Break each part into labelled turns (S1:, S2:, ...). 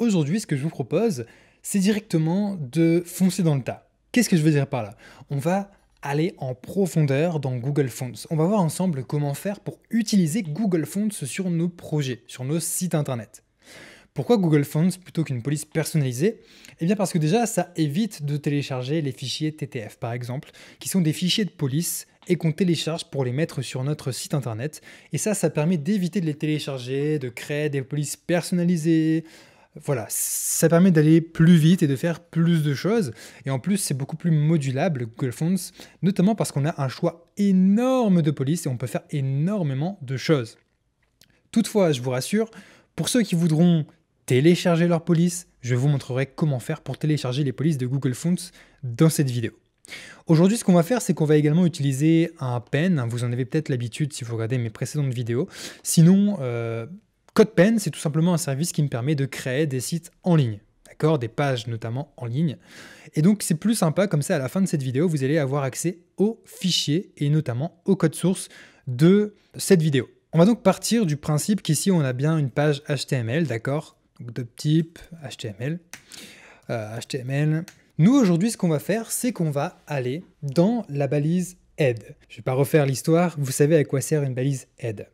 S1: aujourd'hui, ce que je vous propose, c'est directement de foncer dans le tas. Qu'est-ce que je veux dire par là? On va aller en profondeur dans Google Fonts. On va voir ensemble comment faire pour utiliser Google Fonts sur nos projets, sur nos sites internet. Pourquoi Google Fonts plutôt qu'une police personnalisée? Eh bien parce que déjà, ça évite de télécharger les fichiers TTF, par exemple, qui sont des fichiers de police et qu'on télécharge pour les mettre sur notre site internet. Et ça permet d'éviter de les télécharger, de créer des polices personnalisées. Voilà, ça permet d'aller plus vite et de faire plus de choses. Et en plus, c'est beaucoup plus modulable, Google Fonts, notamment parce qu'on a un choix énorme de polices et on peut faire énormément de choses. Toutefois, je vous rassure, pour ceux qui voudront télécharger leur police, je vous montrerai comment faire pour télécharger les polices de Google Fonts dans cette vidéo. Aujourd'hui, ce qu'on va faire, c'est qu'on va également utiliser un pen. Vous en avez peut-être l'habitude si vous regardez mes précédentes vidéos. Sinon, CodePen, c'est tout simplement un service qui me permet de créer des sites en ligne. D'accord, des pages notamment en ligne. Et donc, c'est plus sympa, comme ça, à la fin de cette vidéo, vous allez avoir accès aux fichiers et notamment au code source de cette vidéo. On va donc partir du principe qu'ici, on a bien une page HTML, d'accord? Donc, de type HTML. HTML. Nous, aujourd'hui, ce qu'on va faire, c'est qu'on va aller dans la balise head. Je ne vais pas refaire l'histoire, vous savez à quoi sert une balise head.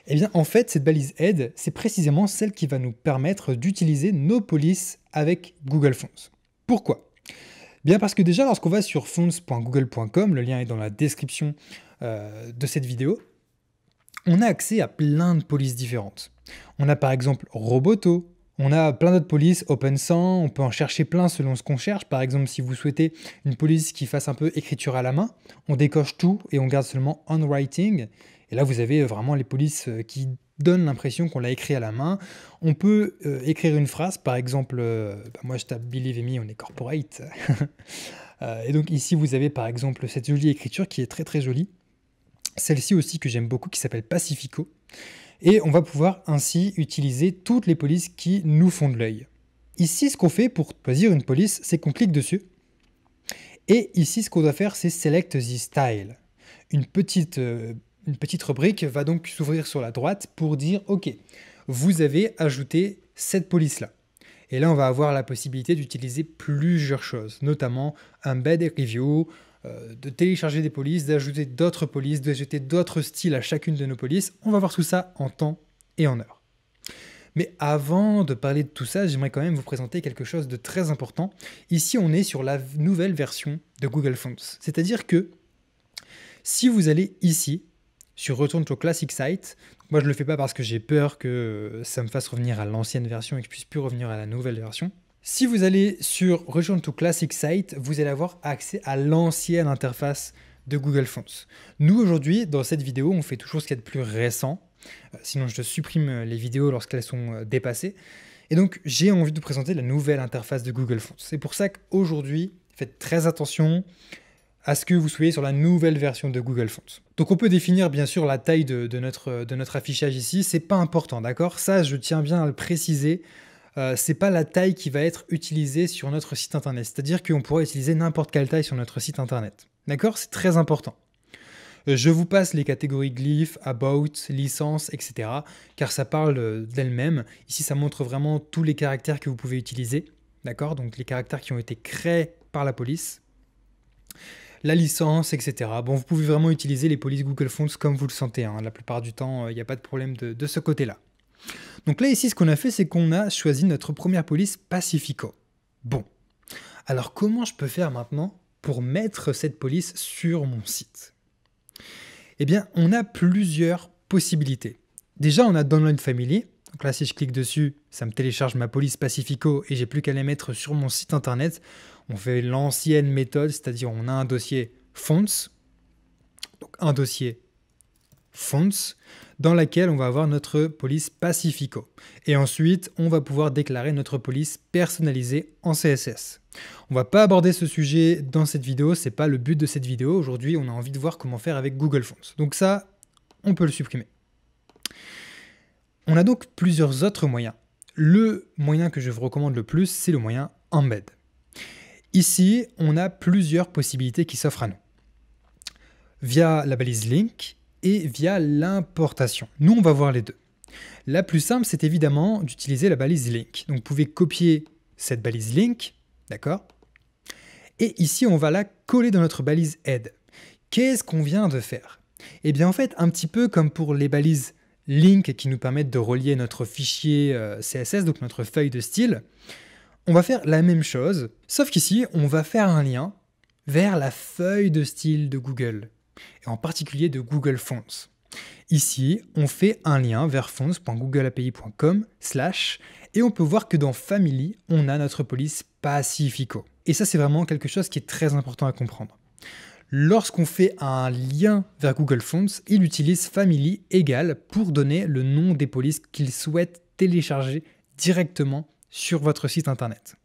S1: Eh bien, en fait, cette balise head, c'est précisément celle qui va nous permettre d'utiliser nos polices avec Google Fonts. Pourquoi? Bien parce que déjà, lorsqu'on va sur fonts.google.com, le lien est dans la description de cette vidéo, on a accès à plein de polices différentes. On a par exemple Roboto, on a plein d'autres polices, OpenSAN, on peut en chercher plein selon ce qu'on cherche. Par exemple, si vous souhaitez une police qui fasse un peu écriture à la main, on décoche tout et on garde seulement On-Writing. Et là, vous avez vraiment les polices qui donnent l'impression qu'on l'a écrit à la main. On peut écrire une phrase, par exemple, moi je tape Believe me, on est corporate. Et donc ici, vous avez par exemple cette jolie écriture qui est très très jolie. Celle-ci aussi que j'aime beaucoup, qui s'appelle Pacifico. Et on va pouvoir ainsi utiliser toutes les polices qui nous font de l'œil. Ici, ce qu'on fait pour choisir une police, c'est qu'on clique dessus. Et ici, ce qu'on doit faire, c'est Select the Style. Une petite rubrique va donc s'ouvrir sur la droite pour dire « Ok, vous avez ajouté cette police-là ». Et là, on va avoir la possibilité d'utiliser plusieurs choses, notamment Embed Review, de télécharger des polices, d'ajouter d'autres polices, d'ajouter d'autres styles à chacune de nos polices. On va voir tout ça en temps et en heure. Mais avant de parler de tout ça, j'aimerais quand même vous présenter quelque chose de très important. Ici, on est sur la nouvelle version de Google Fonts. C'est-à-dire que si vous allez ici, sur Return to Classic Site, moi je ne le fais pas parce que j'ai peur que ça me fasse revenir à l'ancienne version et que je puisse plus revenir à la nouvelle version. Si vous allez sur Return to Classic Site, vous allez avoir accès à l'ancienne interface de Google Fonts. Nous, aujourd'hui, dans cette vidéo, on fait toujours ce qu'il y a de plus récent. Sinon, je supprime les vidéos lorsqu'elles sont dépassées. Et donc, j'ai envie de vous présenter la nouvelle interface de Google Fonts. C'est pour ça qu'aujourd'hui, faites très attention à ce que vous soyez sur la nouvelle version de Google Fonts. Donc, on peut définir, bien sûr, la taille de notre affichage ici. C'est pas important, d'accord? Ça, je tiens bien à le préciser. C'est pas la taille qui va être utilisée sur notre site internet. C'est-à-dire qu'on pourra utiliser n'importe quelle taille sur notre site internet. D'accord? C'est très important. Je vous passe les catégories glyphes, about, licence, etc. car ça parle d'elles-mêmes. Ici, ça montre vraiment tous les caractères que vous pouvez utiliser. D'accord? Donc les caractères qui ont été créés par la police. La licence, etc. Bon, vous pouvez vraiment utiliser les polices Google Fonts comme vous le sentez. Hein. La plupart du temps, il n'y a pas de problème de ce côté-là. Donc là, ici, ce qu'on a fait, c'est qu'on a choisi notre première police Pacifico. Bon, alors comment je peux faire maintenant pour mettre cette police sur mon site? Eh bien, on a plusieurs possibilités. Déjà, on a Download Family. Donc là, si je clique dessus, ça me télécharge ma police Pacifico et j'ai plus qu'à les mettre sur mon site internet. On fait l'ancienne méthode, c'est-à-dire on a un dossier Fonts, donc un dossier Fonts, dans laquelle on va avoir notre police Pacifico. Et ensuite, on va pouvoir déclarer notre police personnalisée en CSS. On ne va pas aborder ce sujet dans cette vidéo, ce n'est pas le but de cette vidéo. Aujourd'hui, on a envie de voir comment faire avec Google Fonts. Donc ça, on peut le supprimer. On a donc plusieurs autres moyens. Le moyen que je vous recommande le plus, c'est le moyen Embed. Ici, on a plusieurs possibilités qui s'offrent à nous. Via la balise link, et via l'importation. Nous, on va voir les deux. La plus simple, c'est évidemment d'utiliser la balise link. Donc vous pouvez copier cette balise link, d'accord? Et ici, on va la coller dans notre balise head. Qu'est-ce qu'on vient de faire? Eh bien en fait, un petit peu comme pour les balises link qui nous permettent de relier notre fichier CSS, donc notre feuille de style, on va faire la même chose, sauf qu'ici, on va faire un lien vers la feuille de style de Google, et en particulier de Google Fonts. Ici, on fait un lien vers fonts.googleapi.com/ et on peut voir que dans Family, on a notre police Pacifico. Et ça, c'est vraiment quelque chose qui est très important à comprendre. Lorsqu'on fait un lien vers Google Fonts, il utilise Family égale pour donner le nom des polices qu'il souhaite télécharger directement sur votre site internet.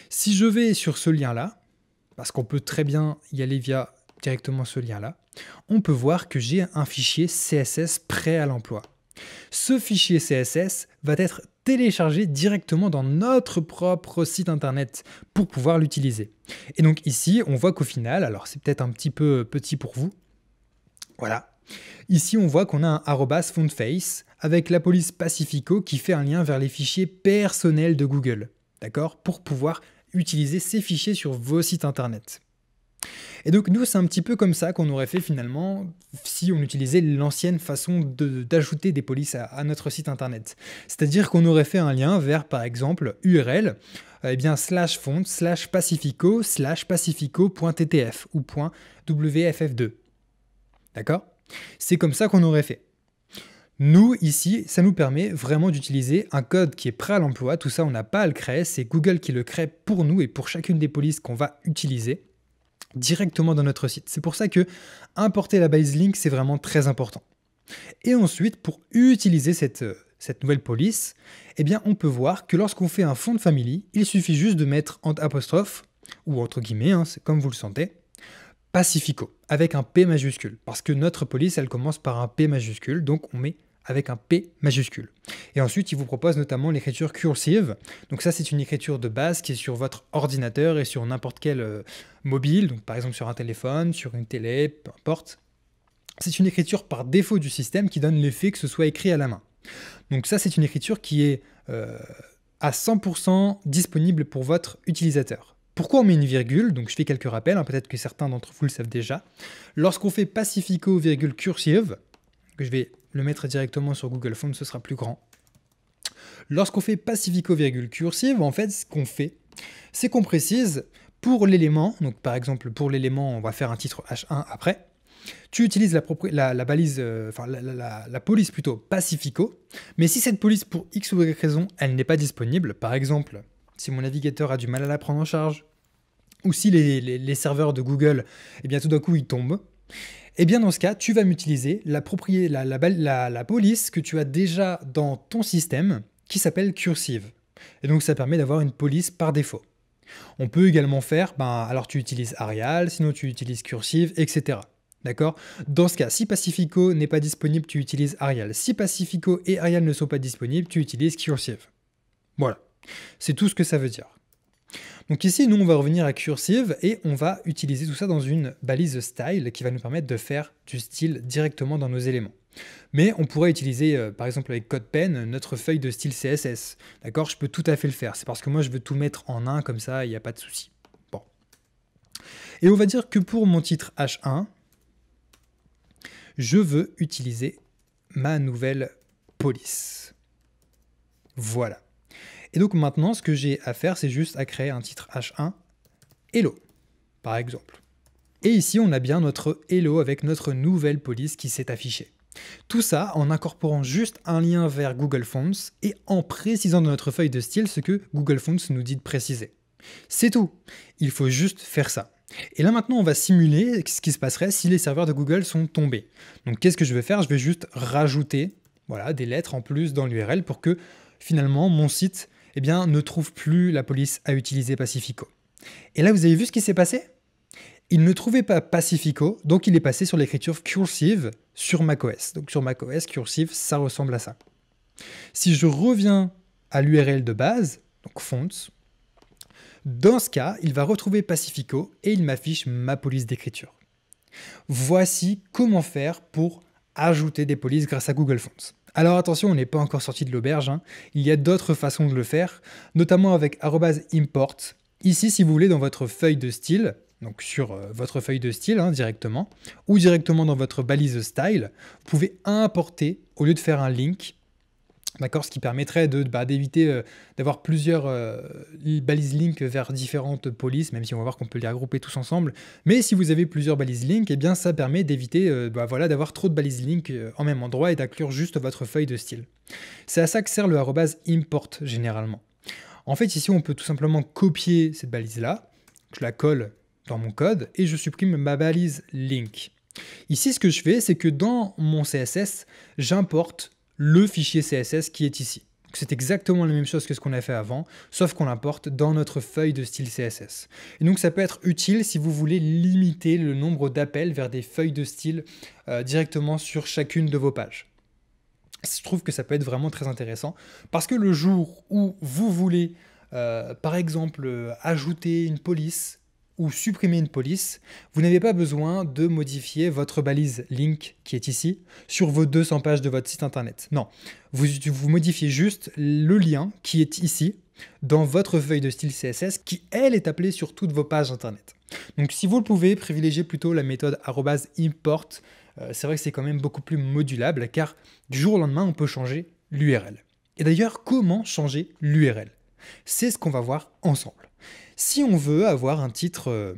S1: Si je vais sur ce lien-là, parce qu'on peut très bien y aller via directement ce lien-là, on peut voir que j'ai un fichier CSS prêt à l'emploi. Ce fichier CSS va être téléchargé directement dans notre propre site internet pour pouvoir l'utiliser. Et donc ici, on voit qu'au final, alors c'est peut-être un petit peu petit pour vous, voilà. Ici, on voit qu'on a un @fontface avec la police Pacifico qui fait un lien vers les fichiers personnels de Google, d'accord, pour pouvoir utiliser ces fichiers sur vos sites internet. Et donc nous, c'est un petit peu comme ça qu'on aurait fait finalement si on utilisait l'ancienne façon d'ajouter des polices à notre site internet. C'est-à-dire qu'on aurait fait un lien vers, par exemple, URL, /font/pacifico/pacifico.ttf ou .wff2. D'accord? C'est comme ça qu'on aurait fait. Nous, ici, ça nous permet vraiment d'utiliser un code qui est prêt à l'emploi. Tout ça, on n'a pas à le créer. C'est Google qui le crée pour nous et pour chacune des polices qu'on va utiliser directement dans notre site. C'est pour ça que importer la balise link, c'est vraiment très important. Et ensuite, pour utiliser cette nouvelle police, eh bien, on peut voir que lorsqu'on fait un font family, il suffit juste de mettre entre apostrophe, ou entre guillemets, c'est comme vous le sentez, Pacifico, avec un P majuscule. Parce que notre police, elle commence par un P majuscule, donc on met avec un P majuscule. Et ensuite, il vous propose notamment l'écriture cursive. Donc ça, c'est une écriture de base qui est sur votre ordinateur et sur n'importe quel mobile, donc par exemple sur un téléphone, sur une télé, peu importe. C'est une écriture par défaut du système qui donne l'effet que ce soit écrit à la main. Donc ça, c'est une écriture qui est à 100% disponible pour votre utilisateur. Pourquoi on met une virgule? Donc je fais quelques rappels, peut-être que certains d'entre vous le savent déjà. Lorsqu'on fait Pacifico, cursive, que je vais le mettre directement sur Google Fonts, ce sera plus grand. Lorsqu'on fait Pacifico, cursive, en fait, ce qu'on fait, c'est qu'on précise pour l'élément, donc par exemple pour l'élément, on va faire un titre H1 après, tu utilises la balise, la police plutôt Pacifico, mais si cette police pour X ou Y raison, elle n'est pas disponible, par exemple, si mon navigateur a du mal à la prendre en charge, ou si les serveurs de Google, eh bien tout d'un coup ils tombent, eh bien dans ce cas, tu vas m'utiliser la police que tu as déjà dans ton système qui s'appelle cursive. Et donc ça permet d'avoir une police par défaut. On peut également faire, alors tu utilises Arial, sinon tu utilises cursive, etc. D'accord? Dans ce cas, si Pacifico n'est pas disponible, tu utilises Arial. Si Pacifico et Arial ne sont pas disponibles, tu utilises cursive. Voilà. C'est tout ce que ça veut dire. Donc ici, nous, on va revenir à cursive et on va utiliser tout ça dans une balise style qui va nous permettre de faire du style directement dans nos éléments. Mais on pourrait utiliser, par exemple avec CodePen, notre feuille de style CSS. D'accord? Je peux tout à fait le faire. C'est parce que moi, je veux tout mettre en un, comme ça, il n'y a pas de souci. Bon. Et on va dire que pour mon titre H1, je veux utiliser ma nouvelle police. Voilà. Et donc maintenant, ce que j'ai à faire, c'est juste à créer un titre H1 Hello, par exemple. Et ici, on a bien notre Hello avec notre nouvelle police qui s'est affichée. Tout ça en incorporant juste un lien vers Google Fonts et en précisant dans notre feuille de style ce que Google Fonts nous dit de préciser. C'est tout. Il faut juste faire ça. Et là maintenant, on va simuler ce qui se passerait si les serveurs de Google sont tombés. Donc qu'est-ce que je vais faire? Je vais juste rajouter des lettres en plus dans l'URL pour que finalement mon site ne trouve plus la police à utiliser Pacifico. Et là, vous avez vu ce qui s'est passé? Il ne trouvait pas Pacifico, donc il est passé sur l'écriture cursive sur macOS. Donc sur macOS, cursive, ça ressemble à ça. Si je reviens à l'URL de base, donc fonts, dans ce cas, il va retrouver Pacifico et il m'affiche ma police d'écriture. Voici comment faire pour ajouter des polices grâce à Google Fonts. Alors attention, on n'est pas encore sorti de l'auberge, hein. Il y a d'autres façons de le faire, notamment avec @import. Ici, si vous voulez, dans votre feuille de style, donc sur votre feuille de style hein, directement, ou directement dans votre balise style, vous pouvez importer au lieu de faire un link. D'accord, ce qui permettrait d'éviter d'avoir plusieurs balises link vers différentes polices, même si on va voir qu'on peut les regrouper tous ensemble. Mais si vous avez plusieurs balises link, eh bien ça permet d'éviter voilà, d'avoir trop de balises link en même endroit et d'inclure juste votre feuille de style. C'est à ça que sert le @import généralement. En fait, ici, on peut tout simplement copier cette balise-là, je la colle dans mon code et je supprime ma balise link. Ici, ce que je fais, c'est que dans mon CSS, j'importe le fichier CSS qui est ici. C'est exactement la même chose que ce qu'on a fait avant, sauf qu'on l'importe dans notre feuille de style CSS. Et donc ça peut être utile si vous voulez limiter le nombre d'appels vers des feuilles de style directement sur chacune de vos pages. Je trouve que ça peut être vraiment très intéressant, parce que le jour où vous voulez, par exemple, ajouter une police, ou supprimer une police, vous n'avez pas besoin de modifier votre balise link qui est ici sur vos 200 pages de votre site internet. Non, vous modifiez juste le lien qui est ici dans votre feuille de style CSS qui, elle, est appelée sur toutes vos pages internet. Donc si vous le pouvez, privilégiez plutôt la méthode @import. C'est vrai que c'est quand même beaucoup plus modulable car du jour au lendemain, on peut changer l'URL. Et d'ailleurs, comment changer l'URL? C'est ce qu'on va voir ensemble. Si on veut avoir un titre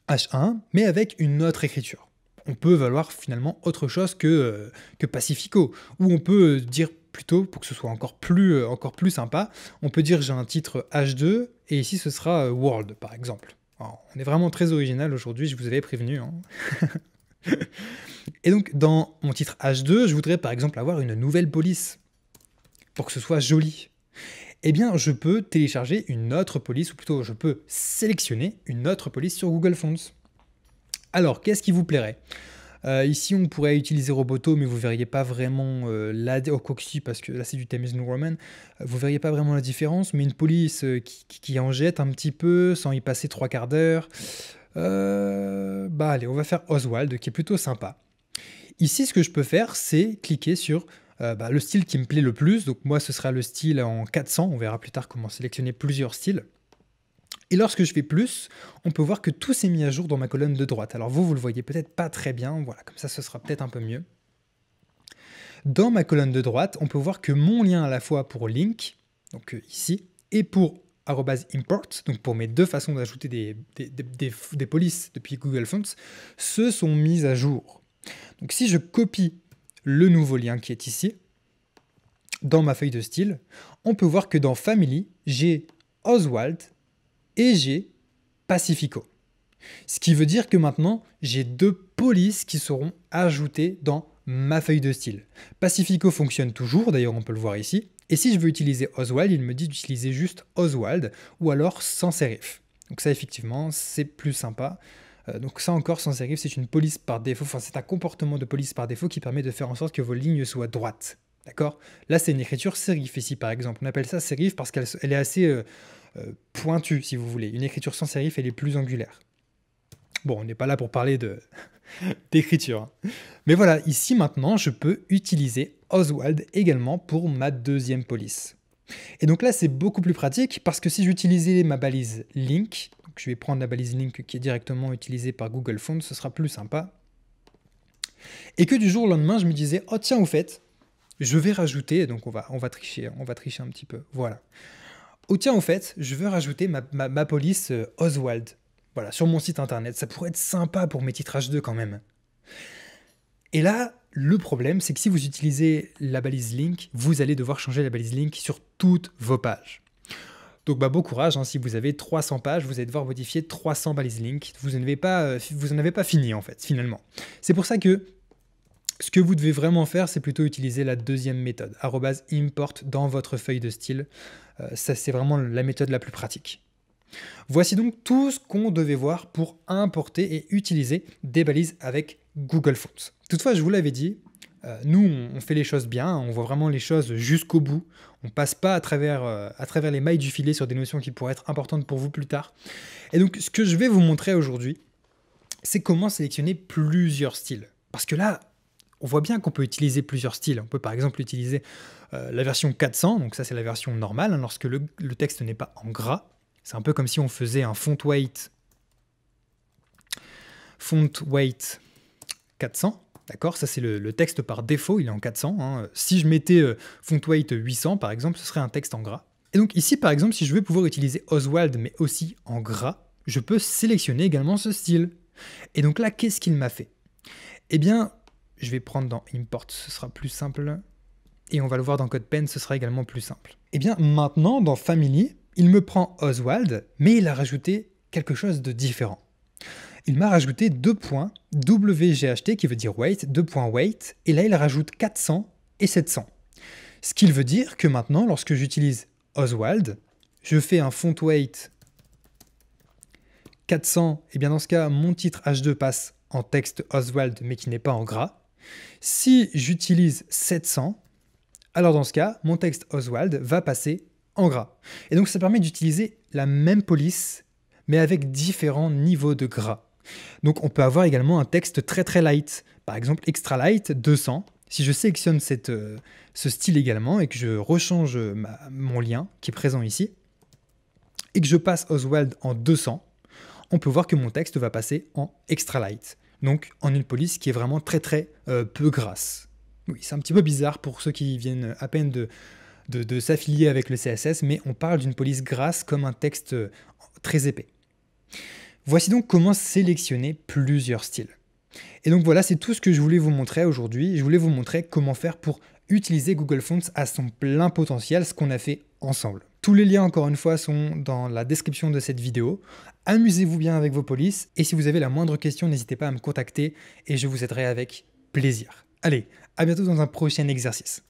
S1: H1, mais avec une autre écriture, on peut valoir finalement autre chose que Pacifico, ou on peut dire plutôt, pour que ce soit encore plus sympa, on peut dire j'ai un titre H2, et ici ce sera World, par exemple. Alors, on est vraiment très original aujourd'hui, je vous avais prévenu. Hein. Et donc, dans mon titre H2, je voudrais par exemple avoir une nouvelle police, pour que ce soit joli. Eh bien, je peux télécharger une autre police, ou plutôt, je peux sélectionner une autre police sur Google Fonts. Alors, qu'est-ce qui vous plairait? Ici, on pourrait utiliser Roboto, mais vous ne verriez pas vraiment au Coxy, parce que là, c'est du Times New Roman. Vous ne verriez pas vraiment la différence, mais une police qui en jette un petit peu, sans y passer 3/4 d'heure. Allez, on va faire Oswald, qui est plutôt sympa. Ici, ce que je peux faire, c'est cliquer sur le style qui me plaît le plus. Donc moi, ce sera le style en 400. On verra plus tard comment sélectionner plusieurs styles. Et lorsque je fais plus, on peut voir que tout s'est mis à jour dans ma colonne de droite. Alors vous le voyez peut-être pas très bien. Voilà, comme ça, ce sera peut-être un peu mieux. Dans ma colonne de droite, on peut voir que mon lien à la fois pour link, donc ici, et pour @import, donc pour mes deux façons d'ajouter des polices depuis Google Fonts, se sont mises à jour. Donc si je copie le nouveau lien qui est ici, dans ma feuille de style, on peut voir que dans Family, j'ai Oswald et j'ai Pacifico. Ce qui veut dire que maintenant, j'ai deux polices qui seront ajoutées dans ma feuille de style. Pacifico fonctionne toujours, d'ailleurs on peut le voir ici, et si je veux utiliser Oswald, il me dit d'utiliser juste Oswald, ou alors sans sérif. Donc ça effectivement, c'est plus sympa. Donc ça encore, sans sérif, c'est une police par défaut, enfin c'est un comportement de police par défaut qui permet de faire en sorte que vos lignes soient droites. D'accord? Là c'est une écriture sérif ici par exemple. On appelle ça sérif parce qu'elle est assez pointue si vous voulez. Une écriture sans sérif, elle est plus angulaire. Bon, on n'est pas là pour parler d'écriture. Hein. Mais voilà, ici maintenant, je peux utiliser Oswald également pour ma deuxième police. Et donc là, c'est beaucoup plus pratique parce que si j'utilisais ma balise link, donc je vais prendre la balise link qui est directement utilisée par Google Fonts, ce sera plus sympa. Et que du jour au lendemain, je me disais, oh tiens, au fait, je vais rajouter, donc on va tricher un petit peu, voilà. Oh tiens, au fait, je veux rajouter ma police Oswald, voilà, sur mon site internet. Ça pourrait être sympa pour mes titres H2 quand même. Et là, le problème, c'est que si vous utilisez la balise link, vous allez devoir changer la balise link sur toutes vos pages. Donc bon courage, hein, si vous avez 300 pages, vous allez devoir modifier 300 balises link. Vous n'en avez pas fini en fait, finalement. C'est pour ça que ce que vous devez vraiment faire, c'est plutôt utiliser la deuxième méthode, @import dans votre feuille de style. Ça, c'est vraiment la méthode la plus pratique. Voici donc tout ce qu'on devait voir pour importer et utiliser des balises avec Google Fonts. Toutefois, je vous l'avais dit, nous, on fait les choses bien, on voit vraiment les choses jusqu'au bout. On ne passe pas à travers les mailles du filet sur des notions qui pourraient être importantes pour vous plus tard. Et donc, ce que je vais vous montrer aujourd'hui, c'est comment sélectionner plusieurs styles. Parce que là, On voit bien qu'on peut utiliser plusieurs styles. On peut par exemple utiliser la version 400, donc ça c'est la version normale, hein, lorsque le texte n'est pas en gras. C'est un peu comme si on faisait un font weight 400. D'accord, ça c'est le texte par défaut, il est en 400. Hein. Si je mettais font weight 800 par exemple, ce serait un texte en gras. Et donc ici par exemple, si je veux pouvoir utiliser Oswald mais aussi en gras, je peux sélectionner également ce style. Et donc là, qu'est-ce qu'il m'a fait? Eh bien, je vais prendre dans Import, ce sera plus simple. Et on va le voir dans CodePen, ce sera également plus simple. Eh bien maintenant, dans Family, il me prend Oswald, mais il a rajouté quelque chose de différent. Il m'a rajouté 2 points WGHT qui veut dire weight, 2 points weight, et là il rajoute 400 et 700. Ce qui veut dire que maintenant, lorsque j'utilise Oswald, je fais un font weight 400, et bien dans ce cas, mon titre H2 passe en texte Oswald mais qui n'est pas en gras. Si j'utilise 700, alors dans ce cas, mon texte Oswald va passer en gras. Et donc ça permet d'utiliser la même police mais avec différents niveaux de gras. Donc on peut avoir également un texte très très light, par exemple extra light 200. Si je sélectionne ce style également et que je rechange mon lien qui est présent ici, et que je passe Oswald en 200, on peut voir que mon texte va passer en extra light, donc en une police qui est vraiment très très peu grasse. Oui, c'est un petit peu bizarre pour ceux qui viennent à peine de s'affilier avec le CSS, mais on parle d'une police grasse comme un texte très épais. Voici donc comment sélectionner plusieurs styles. Et donc voilà, c'est tout ce que je voulais vous montrer aujourd'hui. Je voulais vous montrer comment faire pour utiliser Google Fonts à son plein potentiel, ce qu'on a fait ensemble. Tous les liens, encore une fois, sont dans la description de cette vidéo. Amusez-vous bien avec vos polices, et si vous avez la moindre question, n'hésitez pas à me contacter, et je vous aiderai avec plaisir. Allez, à bientôt dans un prochain exercice.